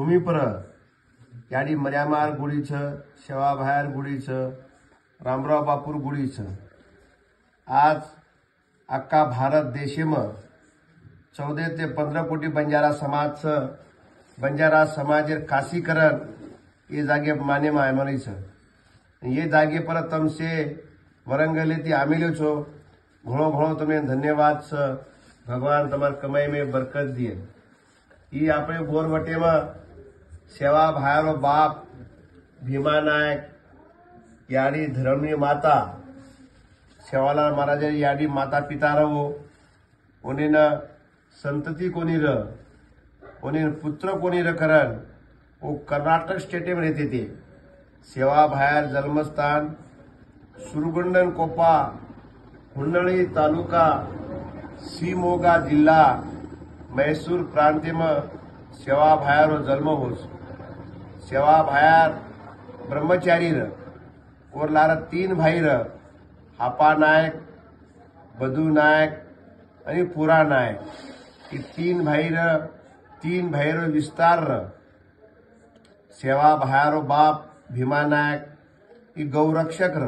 भूमी पर याडी मर्यामार गुड़ी छ, सेवा भायर गुड़ी छ, रामराव बापूर गुड़ी छ। आज अख्खा भारत देशेમાં 14 ते 15 कोटी बंजारा समाज छ। बंजारा समाजेर खासीकरण ये जागे माने में आमरी छ। ये जागे पर तमसे वरंगलेती आमेल्यो छो घणो घणो तमने धन्यवाद छ। भगवान तमार कमाई में बरकत दिए। ये आपणे बोरवटे में सेवा भायरो बाप भीमा नायक याडी धर्मनी माता सेवालाल महाराज याडी माता पिता रहो उन्हें संतति कोनी र उन्हें पुत्र कोनी र करण वो कर्नाटक स्टेट में रहते थे। सेवा भायर जन्मस्थान सुरगुंडन कोपा हुन्नळी तालुका शिवमोगा जिल्हा मैसूर प्रांत में सेवा भायरो जन्म होस। सेवा भायर ब्रह्मचारी र और लारा 3 भाई र हापा नायक, बधू नायक आणि पुरा नायक। ये 3 भाई र विस्तार र सेवा भायरो बाप भीमा नायक ये गौरक्षक र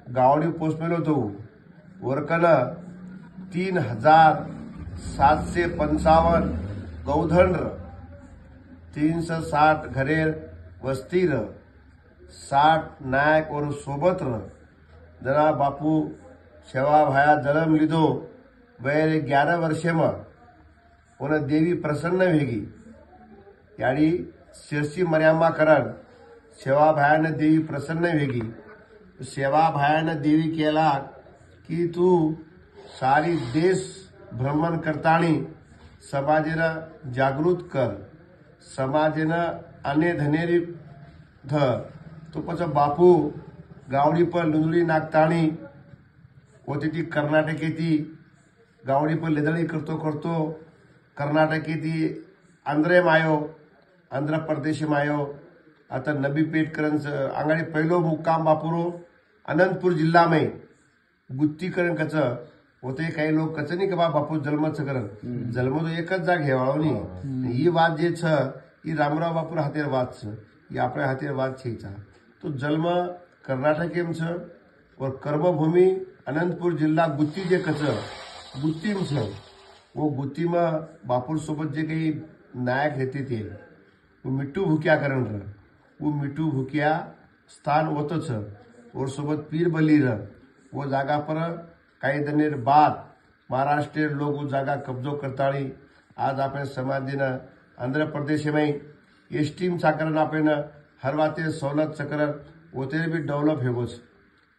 गावडी पोचमेलो तो वरकन 3755 गौधन र 360 घरेर वस्ती र 60 नायक और सोबत र जना बापू सेवा भाया जन्म लीधो वैर 11 वर्षे में उन्हें देवी प्रसन्न वेगी याडी शिरसी मर्यामा करण सेवा भायाने देवी प्रसन्न वेगी। सेवा भायाने देवी केला कि तू सारी देश भ्रमण करतानी समाजेना जागृत कर समाजेना अने धनेरी ध तो पछा बापू गावडी पर लुंदड़ी नागतानी होती ती कर्नाटकेती गावडी पर लेदड़ी करतो करतो कर्नाटकेती आंध्रेम आयो आंध्र प्रदेश में आयो आता नबी पेट करण आंगड़ी पहलो मुक्काम बापूरो अनंतपुर जिल्हा में गुत्ती करण कच होते काही लोग कच नहीं के बापू जन्मच करण जन्म तो एकच जाग हेवाळो नहीं। ये बात जे छ ये रामराव बापूर हातेर बात छ ये आपणे हातेर बात छे। तो जन्म कर्नाटक में छ और कर्मभूमि अनंतपुर जिल्हा गुत्ती जे कच गुत्ती में छ वो गुत्ती में बापूर सोबत जे काही नायक रहते थे वो मिट्टू भूकिया करण र वो मिट्टू भूकिया स्थान होतं छ और सोबत पीर बली र वो जागा पर काही दिनेर बाद महाराष्ट्र लोग वो जागा कब्जो करताळी आज आपण समाधीनं आंध्र प्रदेश में एसटी में साकरण आपण हर वाते सवलत सकरण होते भी डेव्हलप हेगोच।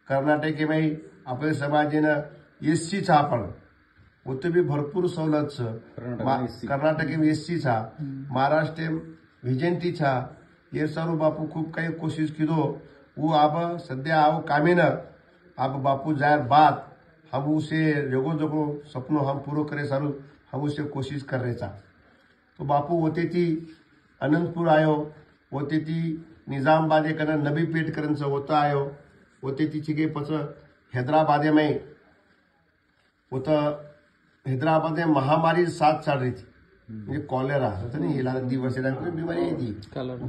कर्नाटक में आपण समाधीनं एससी छा आपण होते भी भरपूर सवलत छ। कर्नाटक में एससी छा महाराष्ट्र विजेंटी छा ये सर्व बापू खूब काही कोशिश कीधो वो अब सद्या आओ कामेन अब बापू जायर बात हम उसे जगो जगो सपनों हम पूरो करे सारू हम उसे कोशिश कर रहे था। तो बापू होते थी अनंतपुर आयो होते थी निजामबादे कन नबी पेट करण होता आयो होते थी छिके पछ हैदराबाद में होता हैदराबाद में महामारी साथ चल रही थी ये कॉलेरा होता नहीं ये दिवस बीमारी थी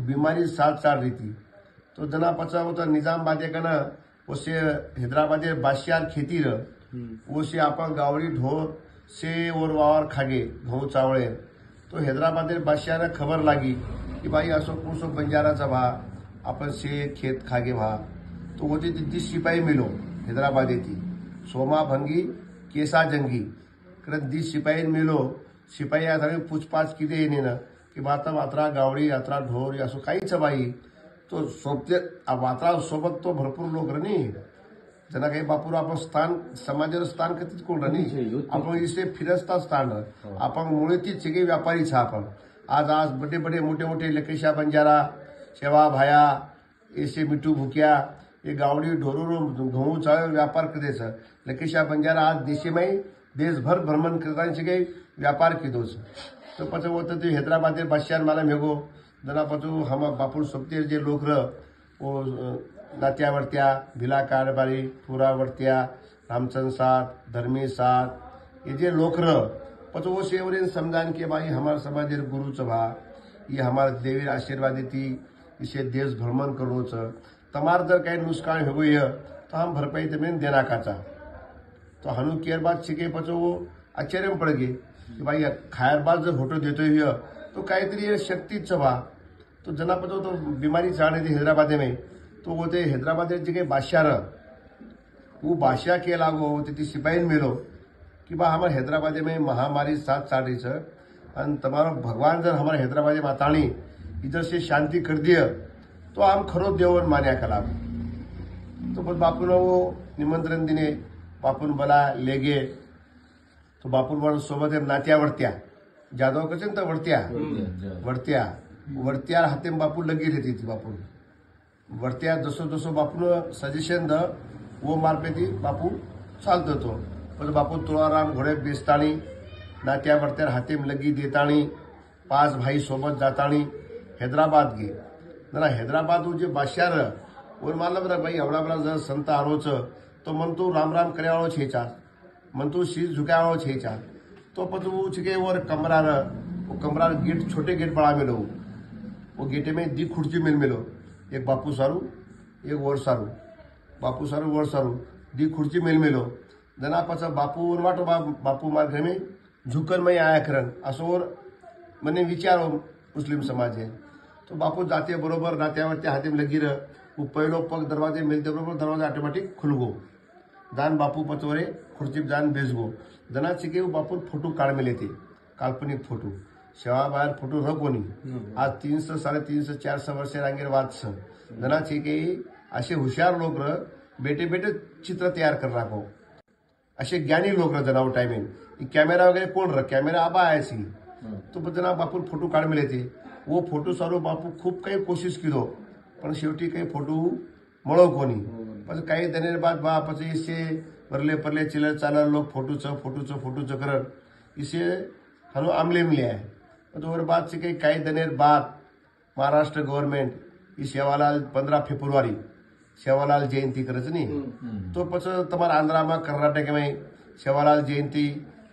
बीमारी साथ चल रही थी। तो जना पचा होता निजामबादे कन उसे हैदराबाद बादशाह खेती र वो से आपा गावड़ी ढोर से और वावर खागे घऊ चावळे। तो हैदराबाद बादशाह ने खबर लागी कि भाई असो कुसो बंजाराचा भा अपन से खेत खागे भा। तो होती 30 सिपाही मिलो हैदराबाद थी सोमा भंगी केसा जंगी करत 30 सिपाही मिलो सिपाही आता पूछपाछ की दे ना कि माता मात्रा गावड़ी यात्रा ढोर असो काहीच बाई। तो सोबते वात्रा सोबत तो भरपूर लोक रनी जना काही बापूर आपण स्थान समाजाचं स्थान कधीच कोण रनी आपण इसे फिरस्ता स्थान आपण मुळे ती सगळे व्यापारी छा आपण आज बड़े बड़े मोटे मोटे लकेशा बंजारा सेवा भाया ऐसे मिट्टू भूकिया ये गावड़ी ढोरो घऊ चावल व्यापार करे छ। लकेशा बंजारा आज देशे में देश भर भ्रमण करता सगळे व्यापार कीधो छ। तो पछे होत ते हैदराबाद बादशाह माला मेगो जना पछू हम बापूर सोबते जे लोक र वो नात्यावरत्या भिला कारबारी पुरावरत्या रामचंद साथ धर्मी साथ ये जे लोक र पछो वो सेवरेन समझान के भाई हमार समाजेर गुरु च भा ये हमारा देवी आशीर्वाद देती इसे देश भ्रमण करो तमार जर कहीं नुकसान हो गई तो हम भरपाई तमें देना काचा तो हनु केयर बाद छिके पचो वो आश्चर्य में पड़ गए कि भाई खायर बाद जब फोटो देते हुए तो काहीतरी शक्ति छवा तो जना पचो तो बीमारी चाहने थी हैदराबाद में तो वो थे हैदराबाद जी बादशाह वो बादशाह के लागो ती सिपाही मिलो कि बा हमारे हैदराबाद में महामारी साथ चाली है और तमारो भगवान जर हमारे हैदराबाद में आताणी इधर से शांति कर दिए तो हम खरो देवन मान्या कला तो बस बापू ने वो निमंत्रण दिने बापून बोला ले गए तो बापून बोला सोबत नात्या वरत्या जादव कसे ना वरत्या वरत्या वरत्या हाते बापू लगी रहती थी बापू वरत्या जसो जसो बापू सजेशन द वो मार्फेती बापू चालतो तो पण बापू तुळाराम घोडे बेसताणी नात्या वरत्या हाते लगी देताणी 5 भाई सोबत जाताणी हैदराबाद गे ना हैदराबाद वो जो बादशाह और मानला बरा भाई एवढा बरा जर संत आरोच तो मन तो राम राम करवाळो छे चा मन तो शीश झुकावो छे चा तो पत वो छिके और कमरा गेट छोटे गेट बड़ा मिलो वो गेटे में दी खुर्ची मिलो एक बापू सारू एक वर सारू बापू सारू वर सारू दी खुर्ची मिलो जना पाचा बापू वाटो बापू मार घर में झुकन में आया करन असो और मने विचारो मुस्लिम समाज है तो बापू जाते बरोबर नात्यावरती हाती लगी रह वो पहलो पग दरवाजे मिलते बरोबर दरवाजा ऑटोमेटिक खुल गो दान बापू पचोरे खुर्ची जान बेच गो जना चिके वो बापू फोटो काढ मिले थे काल्पनिक फोटो शेवा बाहेर फोटो र कोणी आज 300 350 400 वर्षे रांगेर वाच जना चिके असे हुशार लोक र बेटे बेटे चित्र तयार कर राखो असे ज्ञानी लोक र जनाव टाइमिंग कॅमेरा वगैरे कोण र कॅमेरा आबा आयसी तो जना बापू फोटो काढ मिले थे वो फोटो सारो बापू खूप काही कोशिश केलो पण शेवटी काही फोटो मळो कोणी पण काही दिनेर बाद बापाचे इसे परले परले चिलर चालर लोग फोटोच करत इसे हनो आमले मिले है तो और बात से कई दिनेर बाद महाराष्ट्र गवर्नमेंट इस सेवालाल 15 फेब्रुआरी सेवालाल जयंती करच नहीं तो पछ तमार आंध्रा में कर्नाटक में सेवालाल जयंती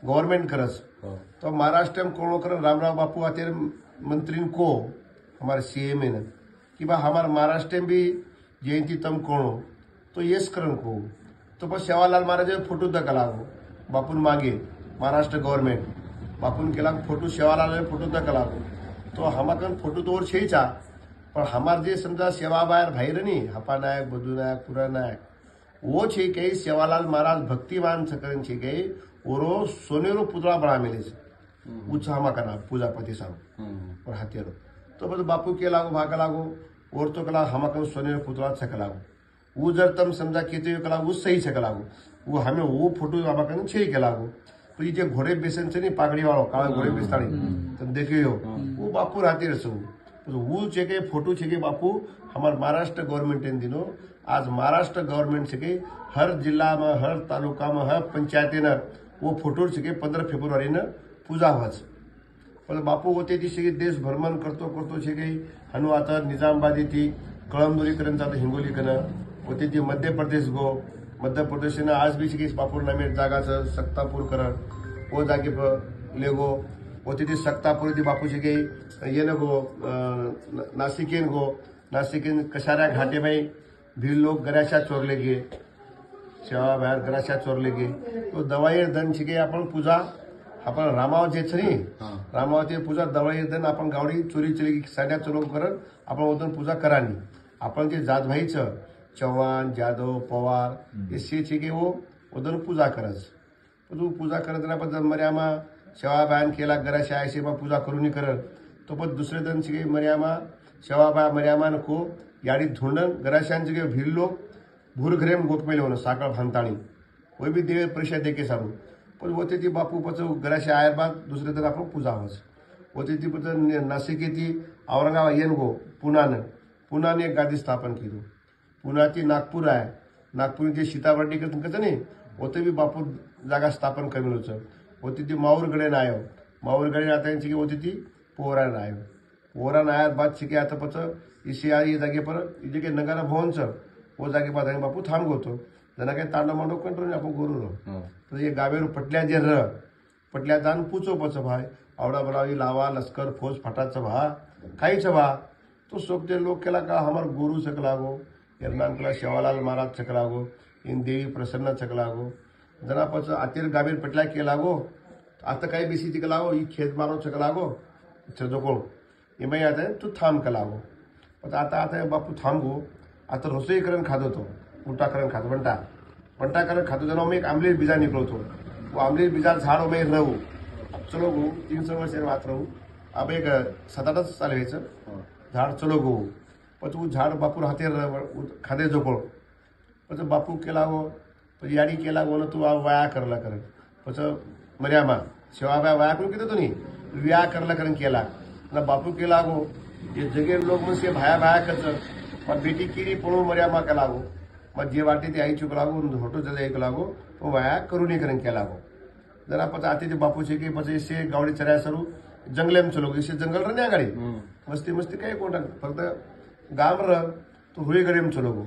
गवर्नमेंट करस तो महाराष्ट्र में कोणो कर रामराव बापू आते मंत्री को हमारे सीएम है कि बा हमारे महाराष्ट्र में भी जयंती तम कोणो तो यस करन को तो बस सेवालाल महाराज फोटो द कलागो बापून मागे महाराष्ट्र गवर्नमेंट बापून केला फोटो सेवालाल फोटो द कलागो तो हमाकन फोटो तो और छेचा पण हमार जे समजा सेवा बाहेर भाईर नहीं हपा नायक बधू नायक पुरा नायक वो छे के सेवालाल महाराज भक्तिवान सकरन छे के ओरो सोनेरो पुतळा बड़ा मिले उच्च हमाकना पूजापति साहब और हथियारो तो बस बापू के लागो भाग लागो और तो कला हमाकन सोनेरो पुतळा छकलागो वो जर तम समझा कहते कला वो सही से कलागो वो हमें वो फोटो हमाकन छे कलागो तो ये जो घोड़े बेसन से नहीं पागड़ी वालों काला घोड़े बेस्तानी तुम देखे हो वो बापू रहते रसो तो वो चेके फोटो चेके बापू हमारे महाराष्ट्र गवर्नमेंट इन दिनों आज महाराष्ट्र गवर्नमेंट से हर जिला में हर तालुका में हर पंचायती न वो फोटो से 15 फेब्रुआरी न पूजा होच पण बापू होते ती देश भ्रमण करतो छे गई हनु आता निजामाबादी थी कळमदुरी करन जाता हिंगोली कन होते ती मध्य प्रदेश गो मध्य प्रदेश ने आज भी छे बापू नामे जागाच सक्तापूर करन वो जागे ले गो होते ती सक्तापूर ती बापू छे गई ये न गो नासिकेन गो नासिकेन कशारा घाटे में भी लोग गराशा चोरले गे सेवा बाहेर गराशा चोरले गे तो दवाई दन छे गई आपण पूजा आपण रामाव जे छे रामावती पूजा दवाई दन आपण गावडी चोरी चली साड्या चोरो करन आपण ओदन पूजा करानी आपण जे जात भाई छ चौहान जादव पवार ये छे के वो ओदन पूजा करस तो पूजा करतना पण मर्यामा सेवा बायन केला गराशा ऐसे बा पूजा करूनी करन तो पण दुसरे दन छे मर्यामा सेवा बाय मर्यामा को याडी धुंडन गराशान छे भिल्लो भूरघरेम गोकमेले होनो साकळ भांताणी वो भी देवे परीक्षा देके सारू पण होते ती बापू पचो गराशा आयर बाद दुसरे दिन आपण पूजा होस होते ती पच नाशिक ती औरंगाबाद येन गो पुनाने एक गादी स्थापन की पुनाती नागपूर आहे नागपूर जे सीताबर्डी कसं नाही होते भी बापू जागा स्थापन कमी होती ती माऊरगडे नायो माऊरगडे आता यांची होती ती पोहरा नायो पोहरा नायात बाद शिके आता पच इसे ये जागे पर इजे के नगारा भवनच वो जागे बाद बापू थांब गोतो जना काही तांडव मांडव कंट्रोल आपण करू तो ये गावेर पटल्या जे र पटल्या दान पूचो पच भाई आवड़ा बनावी लावा लश्कर फौज फटाचा भा काही भा तो सोपते लोग केला का हमार गुरु चकलागो एरनाम केला शेवालाल महाराज चकलागो इन देवी प्रसन्न चकलागो जना पच आतिर गाभीर पटला केलागो आता काही बेसी तिकलागो ही खेत मारो चकलागो चजोको एमाई आता तू थांब कलागो पण आता बापू थांबगो आता रसोई करण खातो तो उलटा करण खातो पंटा करण खातो जना मैं एक आमलेट बीजा निकलतो वो आमलेट बीजा झाड़ में रहू चलो गो 300 वर्ष मात्र रहू अब एक 7-8 साल व्हायचं झाड चलो गो પછી હું ઝાડ બાપુ હાથે ખાધે જોકો પછી બાપુ કેલાગો પછી યાડી કેલાગો ને તું આ વાયા કરલા કરે પછી મર્યામાં સેવા વાયા કરું કીધું તું નહીં વ્યા કરલા કરીને કેલા અને બાપુ કેલાગો એ જગે લોક મને ભાયા ભાયા કચ પણ બેટી કીરી પણ મર્યામાં કેલાગો મત જે વાટીથી આવી ચૂકલાગો હોટો જલે કેલાગો તો વાયા કરું નહીં કરીને કેલાગો જરા પછી આથી બાપુ છે કે પછી સે ગાવડી ચર્યા સરું जंगलेम चलो जैसे जंगल रह गाड़ी मस्ती मस्ती काही कोणता फक्त गाम रह तो रुई गडीम चलो गो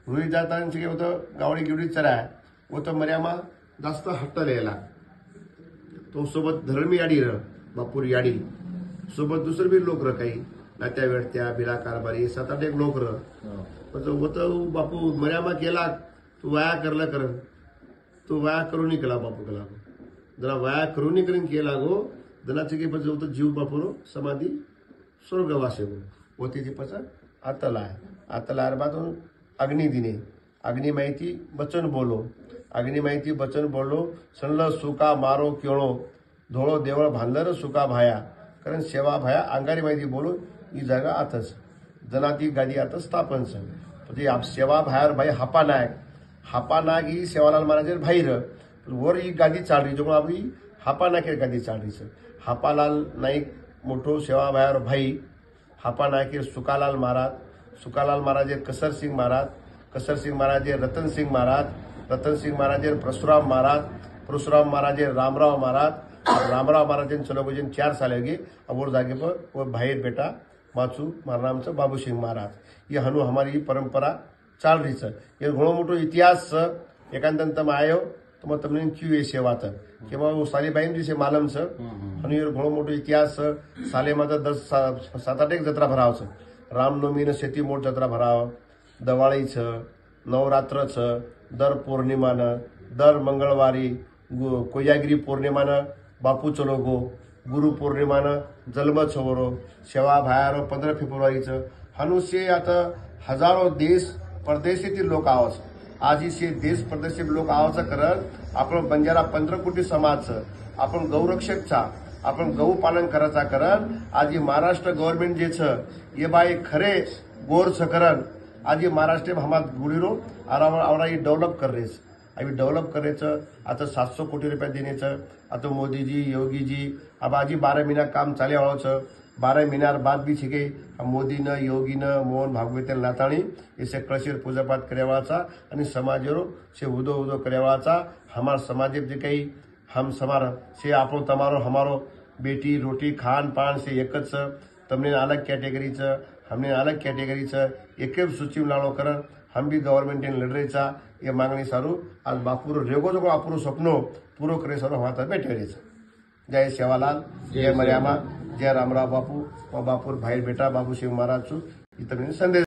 रुई जाता होतं गावडी गिवडी चराय वो तो मर्यामा जास्त हट्ट लिहायला तो सोबत धर्मी याडी रह बापूर याडी सोबत दुसरं बी लोक रह काही नात्या वेडत्या बिला कारभारी 7-8 लोक रह होतं बापू मर्यामा केला तू वाया करला कर तू वाया करून केला बापू केला जरा वाया करून करून केला गो दनाचे की પછી તો જીવ બાપુનો સમાધિ સ્વર્ગવાસે હોતી જે પછી આતલા બાદ અગ્નિ દિને અગ્નિ માહિતી બચન બોલો સણલ સુકા મારો કેળો ધોળો દેવળ ભાંદર સુકા ભાયા कारण સેવા ભાયા આંગારી માહિતી બોલો ही जागा आतच जनाती गादी आता स्थापन છે પછી આપ સેવા ભાયાર ભાઈ હાપા નાગ ही સેવાલાલ મહારાજેર ભાઈર वर ही गादी चालरी जो आपली हापा नाकेर गादी चालरी છે हापालाल नाईक मोठो सेवाभायर भाई हापा नायकेर सुकालाल महाराज कसरसिंग महाराज रतनसिंग महाराज परशुराम महाराज रामराव महाराज चलो गुजन 4 साल गे अब जागे पर वो भाई बेटा माचू मारा नाम बाबूसिंग महाराज ये हनु हमारी परंपरा चाल रही है ये घणो मोटो इतिहास एकांत आयो तो मैं तमने क्यों ये सेवा था कि वो सालीबाई दिवसे मालम छ आणि घणो मोटो इतिहास सालेमा 7-8 जत्रा भराव छ रामनवमी ने शेती मोठ जत्रा भराव दवाळी छ नवरात्र छ दर पौर्णिमा न दर मंगळवारी कोजागिरी पौर्णिमा न बापू चलो गो गुरु पौर्णिमा न जन्म छवरो सेवा भायारो 15 फेब्रुवारी छ हनुसे आता हजारो देश परदेशातील लोक आवस आज इसे देश परदेशातील लोक आवाचा करत आपण बंजारा 15 कोटी समाज आपण गौरक्षकचा आपण गौ पालन करायचा करन आज महाराष्ट्र गव्हर्नमेंट जे छ ये बाई खरे गोर छ करन आज महाराष्ट्र हमार गुडीरो आवड़ा डेव्हलप कर रेस अभी डेव्हलप करायचं आता 700 कोटी रुपये देण्याचं आता मोदीजी योगीजी अब आज 12 महीना काम चाले वाळो 12 महीना बाद भी छे मोदी न योगी न मोहन भागवत लाताणी इसे कळशीर पूजापाठ करवाचा आणि समाजेरो से उदो करवाचा हमार समाज जे कई हम समार से आपो तमारो हमारो बेटी रोटी खान पान से एकच तमने अलग कैटेगरी च हमने अलग कैटेगरी च एक सूची लाड़ो कर हम भी गवर्नमेंट लड़ रही चा ये मांगनी सारू आज बापूरो रेगो जो आपुरो सपनो पूरो करे सारू हमारा बैठे रही जय सेवालाल जय मर्यामा जय रामराव बापू बापूर भाई बेटा बाबू सिंह महाराज छू संदेश